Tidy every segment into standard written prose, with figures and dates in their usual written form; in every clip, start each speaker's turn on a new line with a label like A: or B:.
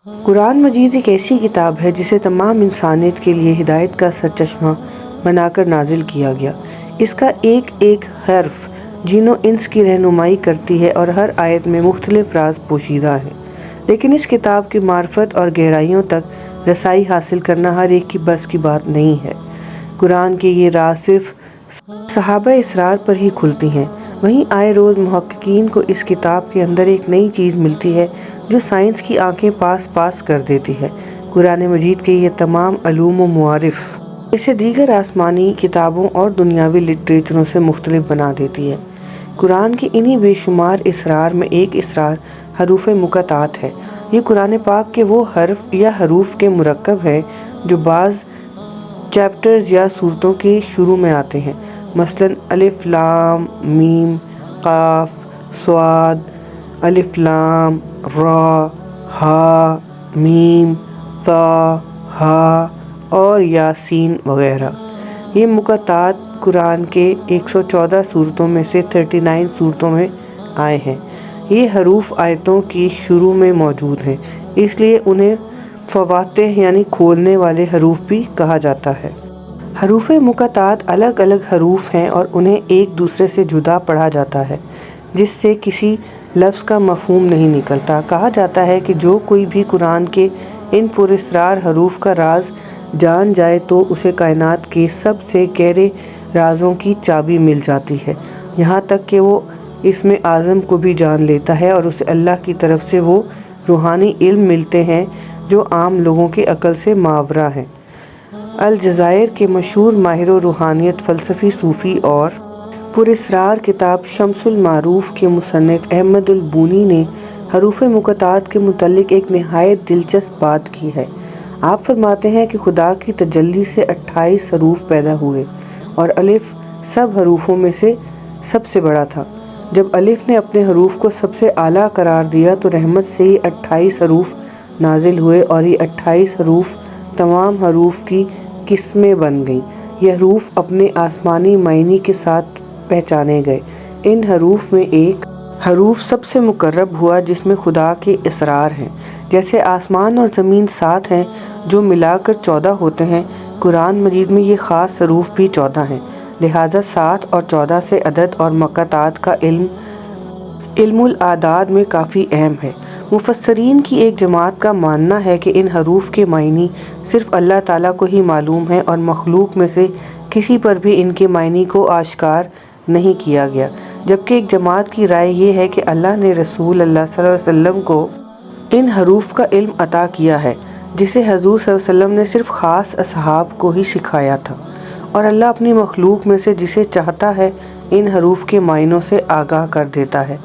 A: قرآن مجید ایک ایسی کتاب ہے جسے تمام انسانیت کے لیے ہدایت کا سرچشمہ بنا کر نازل کیا گیا۔ اس کا ایک ایک حرف جین و انس کی رہنمائی کرتی ہے اور ہر آیت میں مختلف راز پوشیدہ ہے، لیکن اس کتاب کی معرفت اور گہرائیوں تک رسائی حاصل کرنا ہر ایک کی بس کی بات نہیں ہے۔ قرآن کے یہ راز صرف صحابہ اسرار پر ہی کھلتی ہیں۔ وہیں آئے روز محققین کو اس کتاب کے اندر ایک نئی چیز ملتی ہے جو سائنس کی آنکھیں پاس کر دیتی ہے۔ قرآن مجید کے یہ تمام علوم و معارف اسے دیگر آسمانی کتابوں اور دنیاوی لٹریچروں سے مختلف بنا دیتی ہے۔ قرآن کے انہی بے شمار اسرار میں ایک اسرار حروف مقطعات ہے۔ یہ قرآن پاک کے وہ حرف یا حروف کے مرکب ہے جو بعض چیپٹرز یا سورتوں کے شروع میں آتے ہیں، مثلاً الف لام میم قاف صاد، الف لام را ہا میم طا ہا اور یاسین وغیرہ۔ یہ مقطعات قرآن کے 114 سورتوں میں سے 39 سورتوں میں آئے ہیں۔ یہ حروف آیتوں کی شروع میں موجود ہیں، اس لیے انہیں فواتح یعنی کھولنے والے حروف بھی کہا جاتا ہے۔ حروف مقطعات الگ الگ حروف ہیں اور انہیں ایک دوسرے سے جدا پڑھا جاتا ہے، جس سے کسی لفظ کا مفہوم نہیں نکلتا۔ کہا جاتا ہے کہ جو کوئی بھی قرآن کے ان پراسرار حروف کا راز جان جائے تو اسے کائنات کے سب سے گہرے رازوں کی چابی مل جاتی ہے، یہاں تک کہ وہ اسم اعظم کو بھی جان لیتا ہے اور اسے اللہ کی طرف سے وہ روحانی علم ملتے ہیں جو عام لوگوں کی عقل سے ماورا ہیں۔ الجزائر کے مشہور ماہر روحانیت، فلسفی، صوفی اور پراسرار کتاب شمس المعروف کے مصنف احمد البونی نے حروف مقطعات کے متعلق ایک نہایت دلچسپ بات کی ہے۔ آپ فرماتے ہیں کہ خدا کی تجلی سے 28 حروف پیدا ہوئے اور الف سب حروفوں میں سے سب سے بڑا تھا۔ جب الف نے اپنے حروف کو سب سے اعلیٰ قرار دیا تو رحمت سے یہ 28 حروف نازل ہوئے اور یہ 28 حروف تمام حروف کی قسمیں بن گئیں۔ یہ حروف اپنے آسمانی معنی کے ساتھ پہچانے گئے۔ ان حروف میں ایک حروف سب سے مقرب ہوا جس میں خدا کے اسرار ہیں، جیسے آسمان اور زمین 7 ہیں جو ملا کر 14 ہوتے ہیں۔ قرآن مجید میں یہ خاص حروف بھی 14 ہیں، لہٰذا 7 اور 14 سے عدد اور مقطعات کا علم الاعداد میں کافی اہم ہے۔ مفسرین کی ایک جماعت کا ماننا ہے کہ ان حروف کے معنی صرف اللہ تعالیٰ کو ہی معلوم ہیں اور مخلوق میں سے کسی پر بھی ان کے معنی کو آشکار نہیں کیا گیا، جبکہ ایک جماعت کی رائے یہ ہے کہ اللہ نے رسول اللہ صلی اللہ علیہ وسلم کو ان حروف کا علم عطا کیا ہے، جسے حضور صلی اللہ علیہ وسلم نے صرف خاص اصحاب کو ہی سکھایا تھا، اور اللہ اپنی مخلوق میں سے جسے چاہتا ہے ان حروف کے معنوں سے آگاہ کر دیتا ہے۔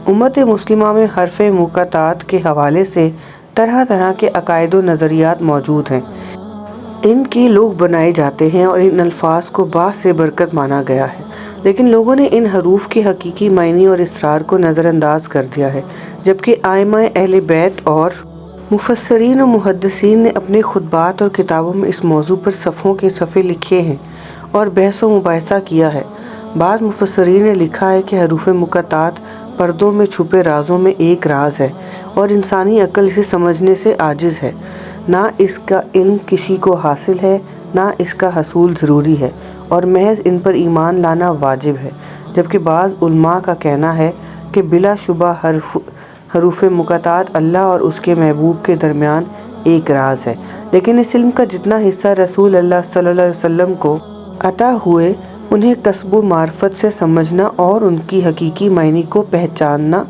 A: امت مسلمہ میں حرف مقطعات کے حوالے سے طرح طرح کے عقائد و نظریات موجود ہیں۔ ان کے لوگ بنائے جاتے ہیں اور ان الفاظ کو باعث برکت مانا گیا ہے، لیکن لوگوں نے ان حروف کے حقیقی معنی اور اسرار کو نظر انداز کر دیا ہے، جبکہ ائمہ اہل بیت اور مفسرین و محدثین نے اپنے خطبات اور کتابوں میں اس موضوع پر صفحوں کے صفحے لکھے ہیں اور بحث و مباحثہ کیا ہے۔ بعض مفسرین نے لکھا ہے کہ حروف مقطعات پردوں میں چھپے رازوں میں ایک راز ہے اور انسانی عقل اسے سمجھنے سے عاجز ہے۔ نہ اس کا علم کسی کو حاصل ہے، نہ اس کا حصول ضروری ہے، اور محض ان پر ایمان لانا واجب ہے، جبکہ بعض علماء کا کہنا ہے کہ بلا شبہ حروف مقطعات اللہ اور اس کے محبوب کے درمیان ایک راز ہے، لیکن اس علم کا جتنا حصہ رسول اللہ صلی اللہ علیہ وسلم کو عطا ہوئے انہیں کسب و معرفت سے سمجھنا اور ان کی حقیقی معنی کو پہچاننا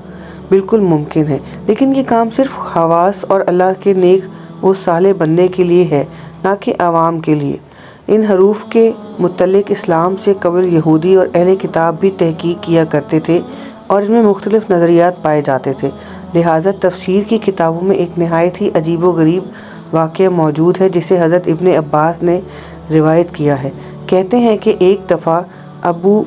A: بالکل ممکن ہے، لیکن یہ کام صرف خواص اور اللہ کے نیک و صالح بندے کے لیے ہے، نہ کہ عوام کے لیے۔ ان حروف کے متعلق اسلام سے قبل یہودی اور اہل کتاب بھی تحقیق کیا کرتے تھے اور ان میں مختلف نظریات پائے جاتے تھے، لہٰذا تفسیر کی کتابوں میں ایک نہایت ہی عجیب و غریب واقعہ موجود ہے جسے حضرت ابن عباس نے روایت کیا ہے۔ کہتے ہیں کہ ایک دفعہ ابو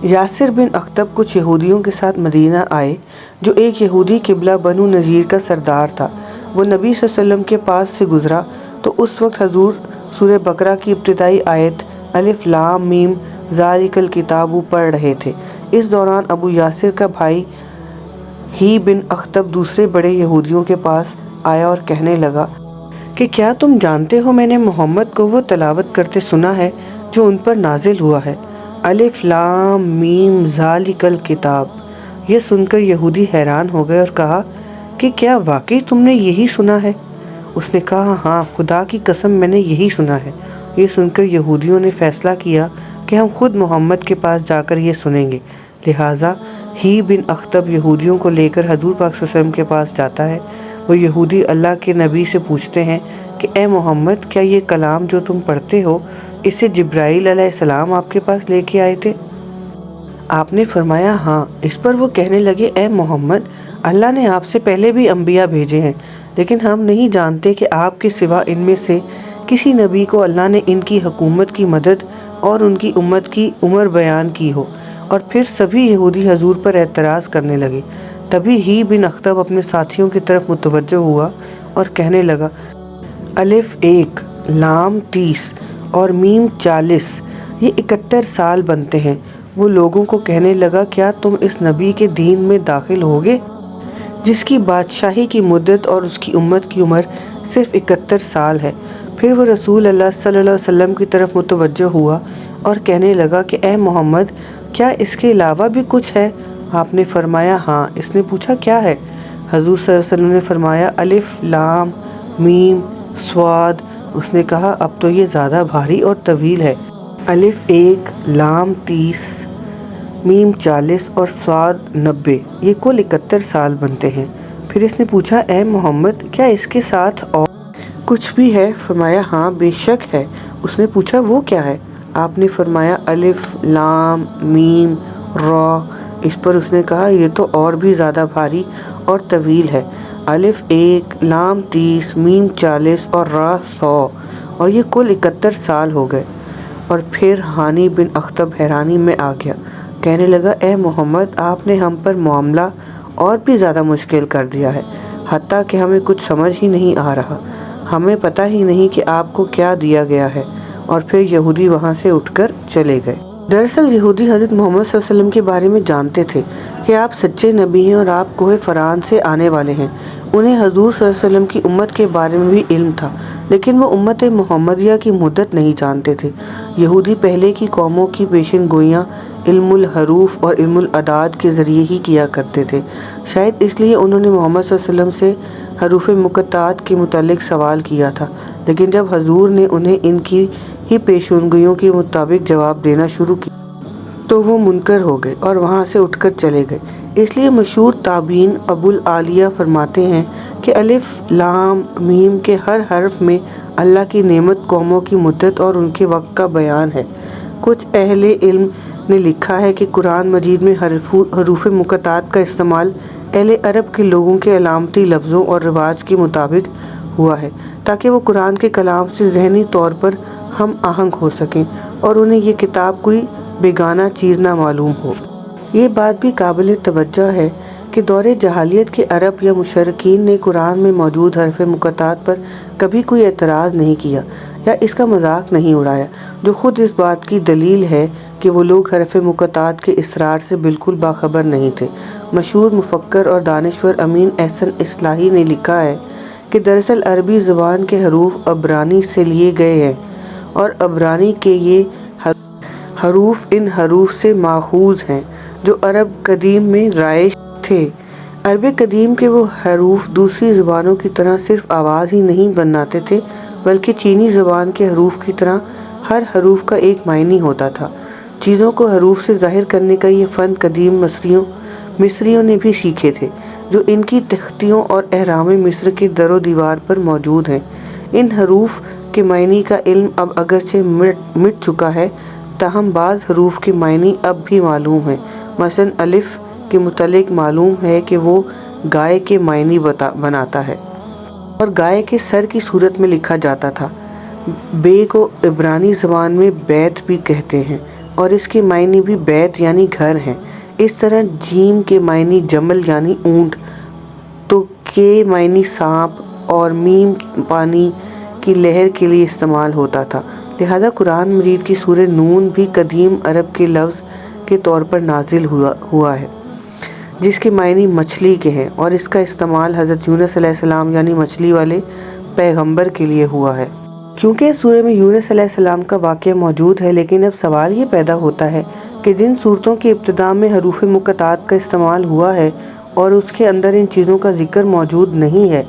A: یاسر بن اخطب کچھ یہودیوں کے ساتھ مدینہ آئے، جو ایک یہودی قبیلہ بنو نذیر کا سردار تھا۔ وہ نبی صلی اللہ علیہ وسلم کے پاس سے گزرا تو اس وقت حضور سورہ بقرہ کی ابتدائی آیت الف لام میم ذالک الکتاب پڑھ رہے تھے۔ اس دوران ابو یاسر کا بھائی ہی بن اخطب دوسرے بڑے یہودیوں کے پاس آیا اور کہنے لگا کہ کیا تم جانتے ہو میں نے محمد کو وہ تلاوت کرتے سنا ہے جو ان پر نازل ہوا ہے، الف لام میم ذالک الکتاب۔ یہ سن کر یہودی حیران ہو گئے اور کہا کہ کیا واقعی تم نے یہی سنا ہے؟ اس نے کہا ہاں، خدا کی قسم میں نے یہی سنا ہے۔ یہ سن کر یہودیوں نے فیصلہ کیا کہ ہم خود محمد کے پاس جا کر یہ سنیں گے۔ لہٰذا ہی بن اخطب یہودیوں کو لے کر حضور پاک صلی اللہ علیہ وسلم کے پاس جاتا ہے۔ وہ یہودی اللہ کے نبی سے پوچھتے ہیں کہ اے محمد، کیا یہ کلام جو تم پڑھتے ہو اسے جبرائیل علیہ السلام آپ کے پاس لے کے آئے تھے؟ آپ نے فرمایا ہاں۔ اس پر وہ کہنے لگے اے محمد، اللہ نے آپ سے پہلے بھی انبیاء بھیجے ہیں، لیکن ہم نہیں جانتے کہ آپ کے سوا ان میں سے کسی نبی کو اللہ نے ان کی حکومت کی مدد اور ان کی امت کی عمر بیان کی ہو۔ اور پھر سبھی یہودی حضور پر اعتراض کرنے لگے۔ تبھی ہی بن اخطب اپنے ساتھیوں کی طرف متوجہ ہوا اور کہنے لگا الف 1 لام 30 اور میم 40، یہ 71 سال بنتے ہیں۔ وہ لوگوں کو کہنے لگا کیا تم اس نبی کے دین میں داخل ہوگے جس کی بادشاہی کی مدت اور اس کی امت کی عمر صرف 71 سال ہے؟ پھر وہ رسول اللہ صلی اللہ علیہ وسلم کی طرف متوجہ ہوا اور کہنے لگا کہ اے محمد، کیا اس کے علاوہ بھی کچھ ہے؟ آپ نے فرمایا ہاں۔ اس نے پوچھا کیا ہے؟ حضور صلی اللہ علیہ وسلم نے فرمایا الف لام میم صاد۔ اس نے کہا اب تو یہ زیادہ بھاری اور طویل ہے۔ الف 1 لام 30 میم 40 اور صاد 90، یہ کل 71 سال بنتے ہیں۔ پھر اس نے پوچھا اے محمد، کیا اس کے ساتھ اور کچھ بھی ہے؟ فرمایا ہاں بے شک ہے۔ اس نے پوچھا وہ کیا ہے؟ آپ نے فرمایا الف لام میم را۔ اس پر اس نے کہا یہ تو اور بھی زیادہ بھاری اور طویل ہے۔ الف 1 لام 30 میم 40 اور را 100، اور یہ کل 71 سال ہو گئے۔ اور پھر ہانی بن اخطب حیرانی میں آ گیا، کہنے لگا اے محمد، آپ نے ہم پر معاملہ اور بھی زیادہ مشکل کر دیا ہے، حتیٰ کہ ہمیں کچھ سمجھ ہی نہیں آ رہا، ہمیں پتہ ہی نہیں کہ آپ کو کیا دیا گیا ہے۔ اور پھر یہودی وہاں سے اٹھ کر چلے گئے۔ دراصل یہودی حضرت محمد صلی اللہ علیہ وسلم کے بارے میں جانتے تھے کہ آپ سچے نبی ہیں اور آپ کوہ فران سے آنے والے ہیں۔ انہیں حضور صلی اللہ علیہ وسلم کی امت کے بارے میں بھی علم تھا، لیکن وہ امت محمدیہ کی مدت نہیں جانتے تھے۔ یہودی پہلے کی قوموں کی پیشن گوئیاں علم الحروف اور علم الاعداد کے ذریعے ہی کیا کرتے تھے۔ شاید اس لیے انہوں نے محمد صلی اللہ علیہ وسلم سے حروف مقطعات کے متعلق سوال کیا تھا، لیکن جب حضور نے انہیں ان کی ہی پیشنگوئیوں کے مطابق جواب دینا شروع کیا تو وہ منکر ہو گئے اور وہاں سے اٹھ کر چلے گئے۔ اس لیے مشہور تابعین ابو العالیہ فرماتے ہیں کہ الف لام میم کے ہر حرف میں اللہ کی نعمت، قوموں کی مدت اور ان کے وقت کا بیان ہے۔ کچھ اہل علم نے لکھا ہے کہ قرآن مجید میں حروف مقطعات کا استعمال اہل عرب کے لوگوں کے علامتی لفظوں اور رواج کے مطابق ہوا ہے تاکہ وہ قرآن کے کلام سے ذہنی طور پر ہم آہنگ ہو سکیں اور انہیں یہ کتاب کوئی بیگانہ چیز نہ معلوم ہو۔ یہ بات بھی قابل توجہ ہے کہ دور جاہلیت کے عرب یا مشرکین نے قرآن میں موجود حرف مقطعات پر کبھی کوئی اعتراض نہیں کیا یا اس کا مذاق نہیں اڑایا، جو خود اس بات کی دلیل ہے کہ وہ لوگ حرف مقطعات کے اسرار سے بالکل باخبر نہیں تھے۔ مشہور مفکر اور دانشور امین احسن اصلاحی نے لکھا ہے کہ دراصل عربی زبان کے حروف عبرانی سے لیے گئے ہیں اور عبرانی کے یہ حروف ان حروف سے ماخوذ ہیں جو عرب قدیم میں رائج تھے۔ عرب قدیم کے وہ حروف دوسری زبانوں کی طرح صرف آواز ہی نہیں بناتے تھے، بلکہ چینی زبان کے حروف کی طرح ہر حروف کا ایک معنی ہوتا تھا۔ چیزوں کو حروف سے ظاہر کرنے کا یہ فن قدیم مصریوں نے بھی سیکھے تھے، جو ان کی تختیوں اور اہرام مصر کے در و دیوار پر موجود ہیں۔ ان حروف کے معنی کا علم اب اگرچہ مٹ چکا ہے، تاہم بعض حروف کے معنی اب بھی معلوم ہیں۔ مثلاً الف کے متعلق معلوم ہے کہ وہ گائے کے معنی بناتا ہے اور گائے کے سر کی صورت میں لکھا جاتا تھا۔ بے کو عبرانی زبان میں بیت بھی کہتے ہیں اور اس کے معنی بھی بیت یعنی گھر ہیں۔ اس طرح جیم کے معنی جمل یعنی اونٹ، تو کے معنی سانپ اور میم پانی کی لہر کے لیے استعمال ہوتا تھا۔ لہذا قرآن مجید کی سورہ نون بھی قدیم عرب کے لفظ کے طور پر نازل ہوا ہے۔ جس کے معنی مچھلی کے ہیں، اور اس کا استعمال حضرت یونس علیہ السلام یعنی مچھلی والے پیغمبر کے لیے ہوا ہے۔ کیونکہ اس سورہ میں یونس علیہ السلام کا واقعہ موجود ہے، لیکن اب سوال یہ پیدا ہوتا ہے کہ جن صورتوں کی ابتدا میں حروف مقطعات کا استعمال ہوا ہے اور اس کے اندر ان چیزوں کا ذکر موجود نہیں ہے،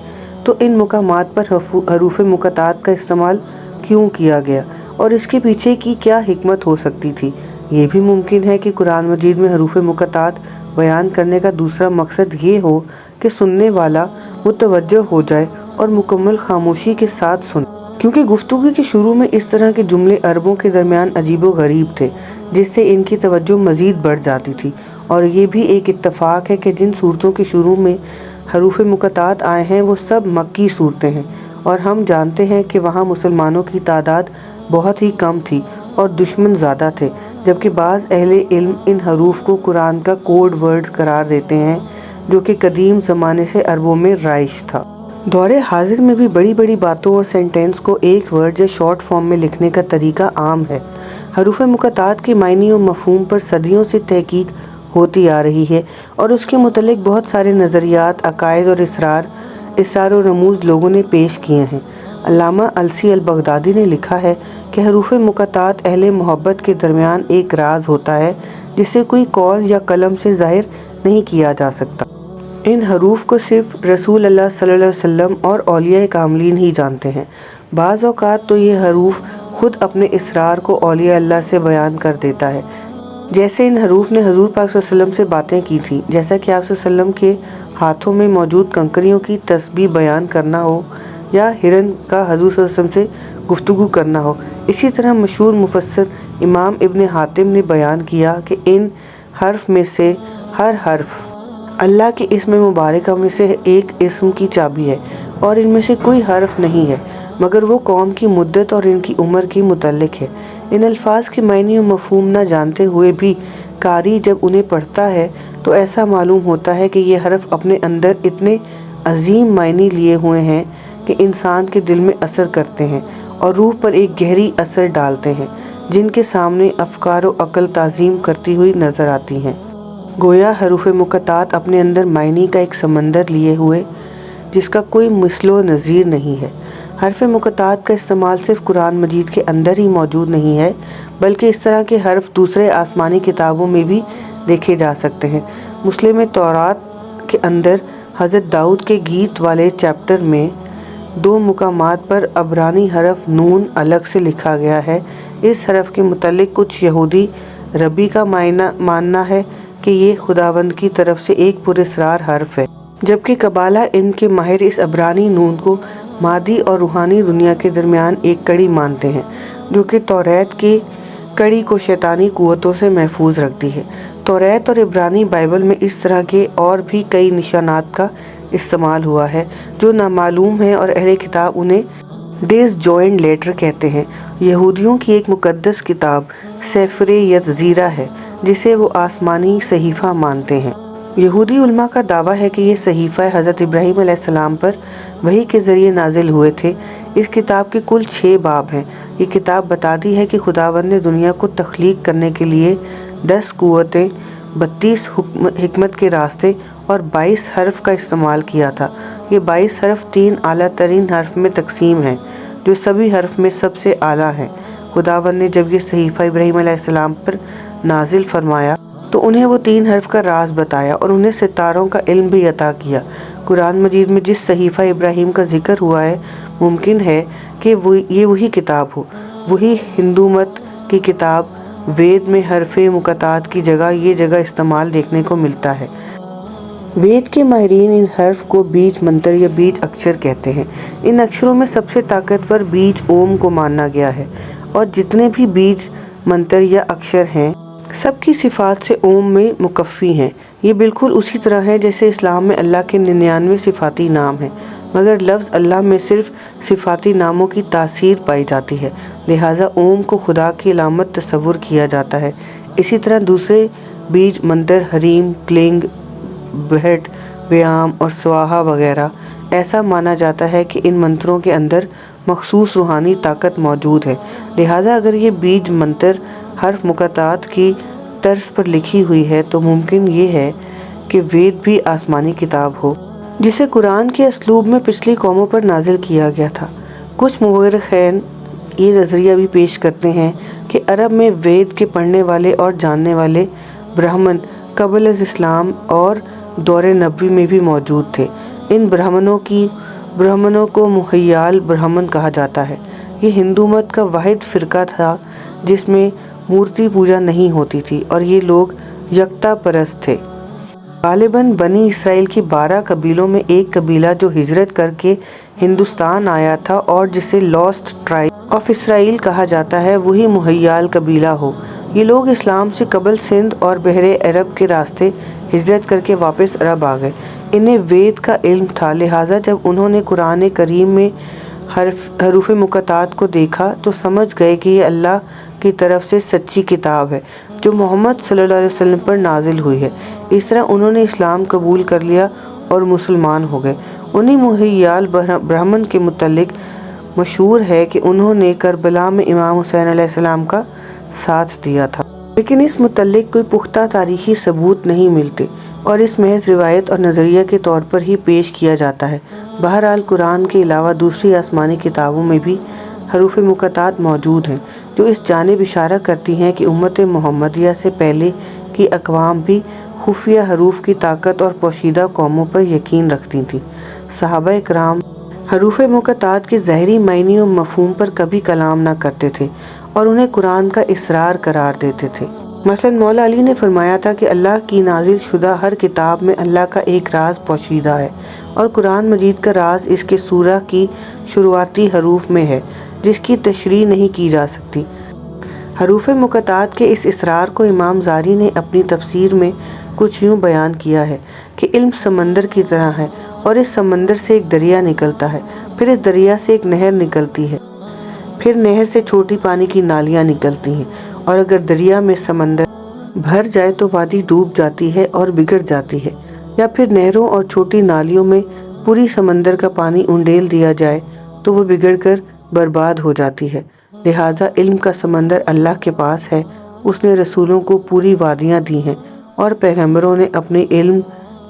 A: تو ان مقامات پر حروف مقطعات کا استعمال کیوں کیا گیا اور اس کے پیچھے کی کیا حکمت ہو سکتی تھی؟ یہ بھی ممکن ہے کہ قرآن مجید میں حروف مقطعات بیان کرنے کا دوسرا مقصد یہ ہو کہ سننے والا متوجہ ہو جائے اور مکمل خاموشی کے ساتھ سنے، کیونکہ گفتگو کے شروع میں اس طرح کے جملے عربوں کے درمیان عجیب و غریب تھے، جس سے ان کی توجہ مزید بڑھ جاتی تھی۔ اور یہ بھی ایک اتفاق ہے کہ جن صورتوں کے شروع میں حروف مقطعات آئے ہیں وہ سب مکی صورتیں ہیں، اور ہم جانتے ہیں کہ وہاں مسلمانوں کی تعداد بہت ہی کم تھی اور دشمن زیادہ تھے، جبکہ بعض اہل علم ان حروف کو قرآن کا کوڈ ورڈ قرار دیتے ہیں، جو کہ قدیم زمانے سے عربوں میں رائج تھا۔ دور حاضر میں بھی بڑی بڑی باتوں اور سینٹینس کو ایک ورڈ یا شارٹ فارم میں لکھنے کا طریقہ عام ہے۔ حروف مقطعات کے معنی و مفہوم پر صدیوں سے تحقیق ہوتی آ رہی ہے، اور اس کے متعلق بہت سارے نظریات، عقائد اور اسرار و رموز لوگوں نے پیش کیے ہیں۔ علامہ السی البغدادی نے لکھا ہے کہ حروف مقطعات اہل محبت کے درمیان ایک راز ہوتا ہے جسے کوئی قول یا قلم سے ظاہر نہیں کیا جا سکتا۔ ان حروف کو صرف رسول اللہ صلی اللہ علیہ وسلم اور اولیاء کاملین ہی جانتے ہیں۔ بعض اوقات تو یہ حروف خود اپنے اسرار کو اولیاء اللہ سے بیان کر دیتا ہے، جیسے ان حروف نے حضور پاک صلی اللہ علیہ وسلم سے باتیں کی تھیں، جیسا کہ آپ صلی اللہ علیہ وسلم کے ہاتھوں میں موجود کنکریوں کی تسبیح بیان کرنا ہو یا ہرن کا حضور صلی اللہ علیہ وسلم سے گفتگو کرنا ہو۔ اسی طرح مشہور مفسر امام ابن حاتم نے بیان کیا کہ ان حرف میں سے ہر حرف اللہ کے اسم مبارکہ میں سے ایک اسم کی چابی ہے، اور ان میں سے کوئی حرف نہیں ہے مگر وہ قوم کی مدت اور ان کی عمر کے متعلق ہے۔ ان الفاظ کے معنی و مفہوم نہ جانتے ہوئے بھی قاری جب انہیں پڑھتا ہے تو ایسا معلوم ہوتا ہے کہ یہ حرف اپنے اندر اتنے عظیم معنی لیے ہوئے ہیں کہ انسان کے دل میں اثر کرتے ہیں اور روح پر ایک گہری اثر ڈالتے ہیں، جن کے سامنے افکار و عقل تعظیم کرتی ہوئی نظر آتی ہیں۔ گویا حروف مقطعات اپنے اندر معنی کا ایک سمندر لیے ہوئے جس کا کوئی مثل و نظیر نہیں ہے۔ حرف مقطعات کا استعمال صرف قرآن مجید کے اندر ہی موجود نہیں ہے، بلکہ اس طرح کے حرف دوسرے آسمانی کتابوں میں بھی دیکھے جا سکتے ہیں۔ مسلم تورات کے اندر حضرت داؤد کے گیت والے چیپٹر میں 2 مقامات پر عبرانی حرف نون الگ سے لکھا گیا ہے۔ اس حرف کے متعلق کچھ یہودی ربی کا ماننا ہے کہ یہ خداوند کی طرف سے ایک پراسرار حرف ہے، جبکہ قبالہ علم کے ماہر اس عبرانی نون کو مادی اور روحانی دنیا کے درمیان ایک کڑی مانتے ہیں، جو کہ توریت کی کڑی کو شیطانی قوتوں سے محفوظ رکھتی ہے۔ توریت اور عبرانی بائبل میں اس طرح کے اور بھی کئی نشانات کا استعمال ہوا ہے جو نامعلوم ہیں، اور اہل کتاب انہیں ڈسجوائنٹ لیٹر کہتے ہیں۔ یہودیوں کی ایک مقدس کتاب سفر یتزیرہ ہے جسے وہ آسمانی صحیفہ مانتے ہیں۔ یہودی علماء کا دعویٰ ہے کہ یہ صحیفہ حضرت ابراہیم علیہ السلام پر وحی کے ذریعے نازل ہوئے تھے۔ اس کتاب کے کل 6 باب ہیں۔ یہ کتاب بتاتی ہے کہ خداوند نے دنیا کو تخلیق کرنے کے لیے 10 قوتیں، 32 حکمت کے راستے اور 22 حرف کا استعمال کیا تھا۔ یہ 22 حرف 3 اعلیٰ ترین حرف میں تقسیم ہیں جو سبھی حرف میں سب سے اعلیٰ ہیں۔ خداوند نے جب یہ صحیفہ ابراہیم علیہ السلام پر نازل فرمایا تو انہیں وہ 3 حرف کا راز بتایا اور انہیں ستاروں کا علم بھی عطا کیا۔ قرآن مجید میں جس صحیفہ ابراہیم کا ذکر ہوا ہے، ممکن ہے کہ یہ وہی کتاب ہو۔ وہی ہندو مت کی کتاب وید میں حرف مقطعات کی جگہ یہ جگہ استعمال دیکھنے کو ملتا ہے۔ وید کے ماہرین ان حرف کو بیج منتر یا بیج اکشر کہتے ہیں۔ ان اکشروں میں سب سے طاقتور بیج اوم کو مانا گیا ہے، اور جتنے بھی بیج منتر یا اکشر ہیں سب کی صفات سے اوم میں مکفی ہیں۔ یہ بالکل اسی طرح ہے جیسے اسلام میں اللہ کے 99 صفاتی نام ہیں، مگر لفظ اللہ میں صرف صفاتی ناموں کی تاثیر پائی جاتی ہے، لہٰذا اوم کو خدا کی علامت تصور کیا جاتا ہے۔ اسی طرح دوسرے بیج منتر حریم، کلنگ، بھٹ، ویام اور سواہا وغیرہ، ایسا مانا جاتا ہے کہ ان منتروں کے اندر مخصوص روحانی طاقت موجود ہے۔ لہٰذا اگر یہ بیج منتر حرف مقطعات کی طرز پر لکھی ہوئی ہے تو ممکن یہ ہے کہ وید بھی آسمانی کتاب ہو جسے قرآن کے اسلوب میں پچھلی قوموں پر نازل کیا گیا تھا۔ کچھ مورخین یہ نظریہ بھی پیش کرتے ہیں کہ عرب میں وید کے پڑھنے والے اور جاننے والے برہمن قبل از اسلام اور دور نبوی میں بھی موجود تھے۔ ان برہمنوں کو مہیال برہمن کہا جاتا ہے۔ یہ ہندو مت کا واحد فرقہ تھا جس میں مورتی پوجا نہیں ہوتی تھی اور یہ لوگ یکتا پرست تھے۔ غالباً بنی اسرائیل کی 12 قبیلوں میں ایک قبیلہ جو ہجرت کر کے ہندوستان آیا تھا اور جسے لاسٹ ٹرائب آف اسرائیل کہا جاتا ہے، وہی مہیال قبیلہ ہو۔ یہ لوگ اسلام سے قبل سندھ اور بحر عرب کے راستے ہجرت کر کے واپس عرب آ گئے۔ انہیں وید کا علم تھا، لہٰذا جب انہوں نے قرآن کریم میں حروف مقطعات کو دیکھا تو سمجھ گئے کہ یہ اللہ کی طرف سے سچی کتاب ہے جو محمد صلی اللہ علیہ وسلم پر نازل ہوئی ہے۔ اس طرح انہوں نے اسلام قبول کر لیا اور مسلمان ہو گئے۔ انہی مہیال برہمن کے متعلق مشہور ہے کہ انہوں نے کربلا میں امام حسین علیہ السلام کا ساتھ دیا تھا، لیکن اس متعلق کوئی پختہ تاریخی ثبوت نہیں ملتے اور اس محض روایت اور نظریہ کے طور پر ہی پیش کیا جاتا ہے۔ بہرحال قرآن کے علاوہ دوسری آسمانی کتابوں میں بھی حروف مقطعات موجود ہیں جو اس جانب اشارہ کرتی ہیں کہ امت محمدیہ سے پہلے کی اقوام بھی خفیہ حروف کی طاقت اور پوشیدہ قوموں پر یقین رکھتی تھیں۔ صحابہ کرام حروف مقطعات کے ظاہری معنی و مفہوم پر کبھی کلام نہ کرتے تھے اور انہیں قرآن کا اسرار قرار دیتے تھے۔ مثلاً مولا علی نے فرمایا تھا کہ اللہ کی نازل شدہ ہر کتاب میں اللہ کا ایک راز پوشیدہ ہے اور قرآن مجید کا راز اس کے سورہ کی شروعاتی حروف میں ہے جس کی تشریح نہیں کی جا سکتی۔ حروف مقطعات کے اس اسرار کو امام زاری نے اپنی تفسیر میں کچھ یوں بیان کیا ہے کہ علم سمندر کی طرح ہے اور اس سمندر سے ایک دریا نکلتا ہے، پھر اس دریا سے ایک نہر نکلتی ہے، پھر نہر سے چھوٹی پانی کی نالیاں نکلتی ہیں، اور اگر دریا میں سمندر بھر جائے تو وادی ڈوب جاتی ہے اور بگڑ جاتی ہے، یا پھر نہروں اور چھوٹی نالیوں میں پوری سمندر کا پانی انڈیل دیا جائے تو وہ بگڑ کر برباد ہو جاتی ہے۔ لہٰذا علم کا سمندر اللہ کے پاس ہے، اس نے رسولوں کو پوری وادیاں دی ہیں اور پیغمبروں نے اپنے علم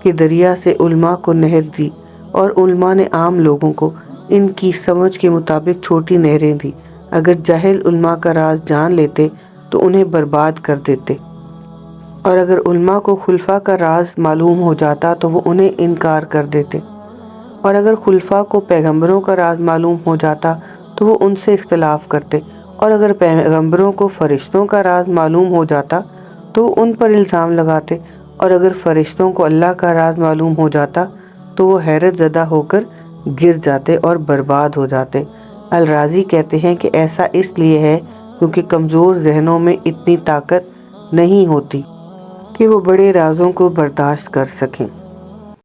A: کے دریا سے علماء کو نہر دی اور علماء نے عام لوگوں کو ان کی سمجھ کے مطابق چھوٹی نہریں دی۔ اگر جاہل علماء کا راز جان لیتے تو انہیں برباد کر دیتے، اور اگر علماء کو خلفاء کا راز معلوم ہو جاتا تو وہ انہیں انکار کر دیتے، اور اگر خلفاء کو پیغمبروں کا راز معلوم ہو جاتا تو وہ ان سے اختلاف کرتے، اور اگر پیغمبروں کو فرشتوں کا راز معلوم ہو جاتا تو وہ ان پر الزام لگاتے، اور اگر فرشتوں کو اللہ کا راز معلوم ہو جاتا تو وہ حیرت زدہ ہو کر گر جاتے اور برباد ہو جاتے۔ الرازی کہتے ہیں کہ ایسا اس لیے ہے کیونکہ کمزور ذہنوں میں اتنی طاقت نہیں ہوتی کہ وہ بڑے رازوں کو برداشت کر سکیں۔